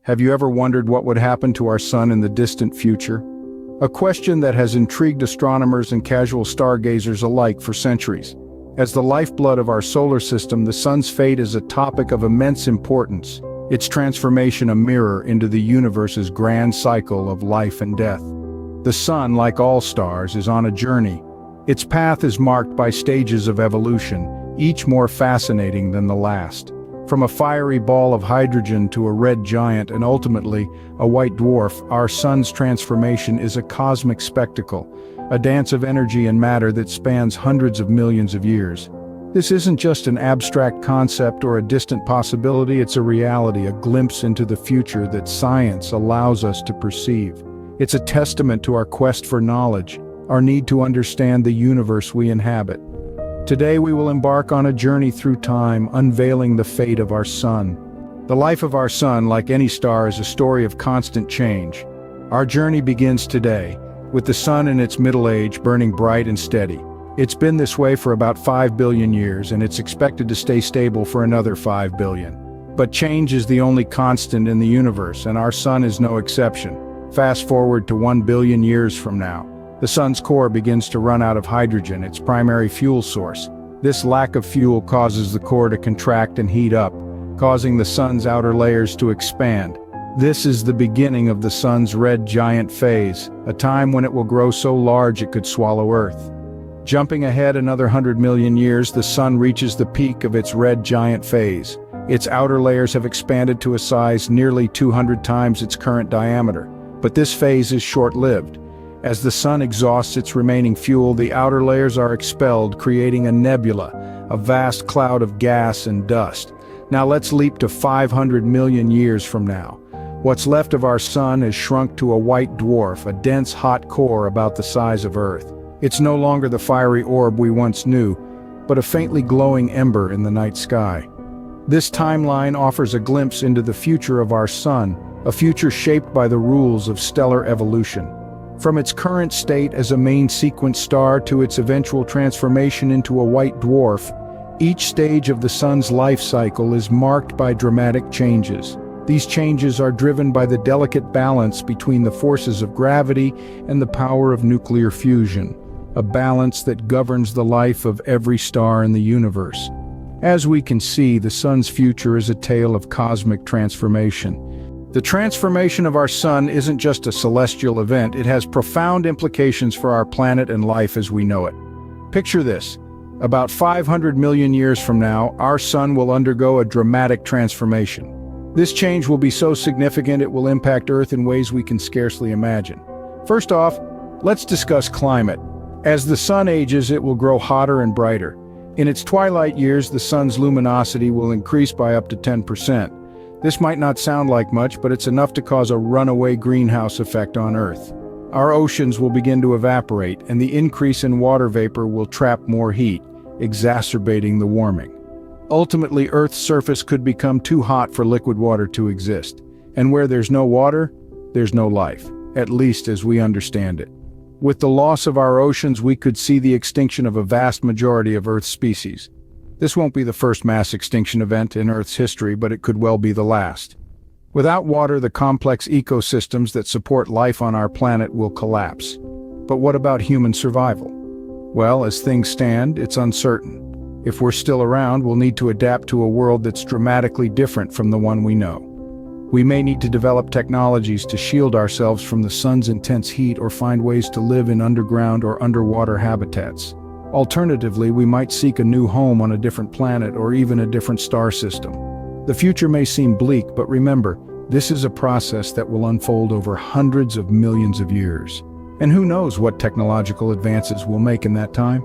Have you ever wondered what would happen to our sun in the distant future? A question that has intrigued astronomers and casual stargazers alike for centuries. As the lifeblood of our solar system, the sun's fate is a topic of immense importance, its transformation a mirror into the universe's grand cycle of life and death. The sun, like all stars, is on a journey. Its path is marked by stages of evolution, each more fascinating than the last. From a fiery ball of hydrogen to a red giant and ultimately a white dwarf, our sun's transformation is a cosmic spectacle, a dance of energy and matter that spans hundreds of millions of years. This isn't just an abstract concept or a distant possibility, it's a reality, a glimpse into the future that science allows us to perceive. It's a testament to our quest for knowledge, our need to understand the universe we inhabit. Today we will embark on a journey through time, unveiling the fate of our sun. The life of our sun, like any star, is a story of constant change. Our journey begins today, with the sun in its middle age burning bright and steady. It's been this way for about 5 billion years, and it's expected to stay stable for another 5 billion. But change is the only constant in the universe, and our sun is no exception. Fast forward to 1 billion years from now. The sun's core begins to run out of hydrogen, its primary fuel source. This lack of fuel causes the core to contract and heat up, causing the sun's outer layers to expand. This is the beginning of the sun's red giant phase, a time when it will grow so large it could swallow Earth. Jumping ahead another 100 million years, the sun reaches the peak of its red giant phase. Its outer layers have expanded to a size nearly 200 times its current diameter. But this phase is short-lived. As the sun exhausts its remaining fuel, the outer layers are expelled, creating a nebula, a vast cloud of gas and dust. Now let's leap to 500 million years from now. What's left of our sun is shrunk to a white dwarf, a dense hot core about the size of Earth. It's no longer the fiery orb we once knew, but a faintly glowing ember in the night sky. This timeline offers a glimpse into the future of our sun, a future shaped by the rules of stellar evolution. From its current state as a main sequence star to its eventual transformation into a white dwarf, each stage of the sun's life cycle is marked by dramatic changes. These changes are driven by the delicate balance between the forces of gravity and the power of nuclear fusion, a balance that governs the life of every star in the universe. As we can see, the sun's future is a tale of cosmic transformation. The transformation of our sun isn't just a celestial event, it has profound implications for our planet and life as we know it. Picture this. About 500 million years from now, our sun will undergo a dramatic transformation. This change will be so significant it will impact Earth in ways we can scarcely imagine. First off, let's discuss climate. As the sun ages, it will grow hotter and brighter. In its twilight years, the sun's luminosity will increase by up to 10%. This might not sound like much, but it's enough to cause a runaway greenhouse effect on Earth. Our oceans will begin to evaporate, and the increase in water vapor will trap more heat, exacerbating the warming. Ultimately, Earth's surface could become too hot for liquid water to exist. And where there's no water, there's no life, at least as we understand it. With the loss of our oceans, we could see the extinction of a vast majority of Earth's species. This won't be the first mass extinction event in Earth's history, but it could well be the last. Without water, the complex ecosystems that support life on our planet will collapse. But what about human survival? Well, as things stand, it's uncertain. If we're still around, we'll need to adapt to a world that's dramatically different from the one we know. We may need to develop technologies to shield ourselves from the sun's intense heat or find ways to live in underground or underwater habitats. Alternatively, we might seek a new home on a different planet or even a different star system. The future may seem bleak, but remember, this is a process that will unfold over hundreds of millions of years. And who knows what technological advances we'll make in that time?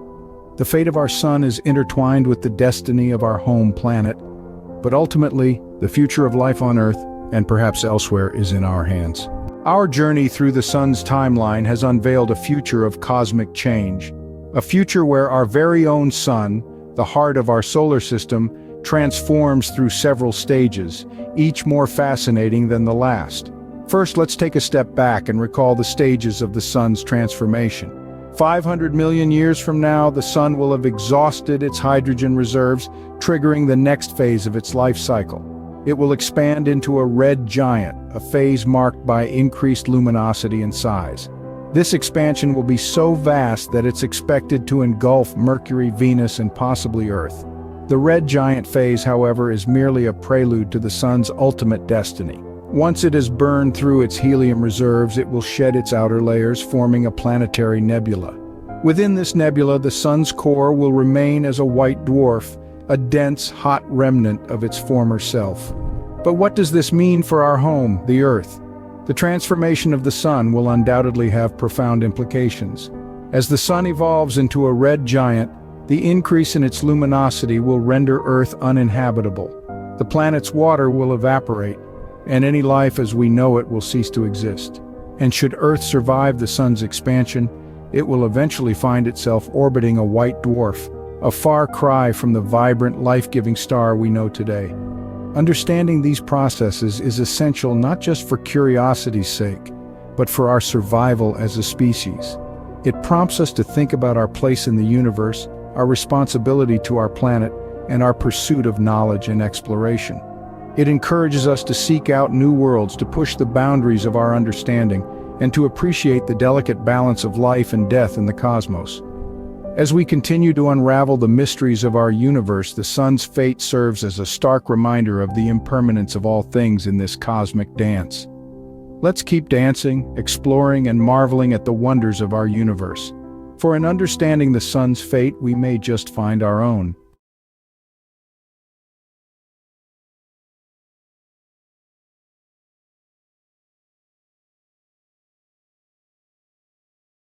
The fate of our sun is intertwined with the destiny of our home planet, but ultimately, the future of life on Earth, and perhaps elsewhere, is in our hands. Our journey through the sun's timeline has unveiled a future of cosmic change. A future where our very own sun, the heart of our solar system, transforms through several stages, each more fascinating than the last. First, let's take a step back and recall the stages of the sun's transformation. 500 million years from now, the sun will have exhausted its hydrogen reserves, triggering the next phase of its life cycle. it will expand into a red giant, a phase marked by increased luminosity and size. This expansion will be so vast that it's expected to engulf Mercury, Venus, and possibly Earth. The red giant phase, however, is merely a prelude to the Sun's ultimate destiny. Once it has burned through its helium reserves, it will shed its outer layers, forming a planetary nebula. Within this nebula, the Sun's core will remain as a white dwarf, a dense, hot remnant of its former self. But what does this mean for our home, the Earth? The transformation of the Sun will undoubtedly have profound implications. As the Sun evolves into a red giant, the increase in its luminosity will render Earth uninhabitable. The planet's water will evaporate, and any life as we know it will cease to exist. And should Earth survive the Sun's expansion, it will eventually find itself orbiting a white dwarf, a far cry from the vibrant, life-giving star we know today. Understanding these processes is essential not just for curiosity's sake, but for our survival as a species. It prompts us to think about our place in the universe, our responsibility to our planet, and our pursuit of knowledge and exploration. It encourages us to seek out new worlds, to push the boundaries of our understanding, and to appreciate the delicate balance of life and death in the cosmos. As we continue to unravel the mysteries of our universe, the Sun's fate serves as a stark reminder of the impermanence of all things in this cosmic dance. Let's keep dancing, exploring, and marveling at the wonders of our universe. For in understanding the Sun's fate, we may just find our own.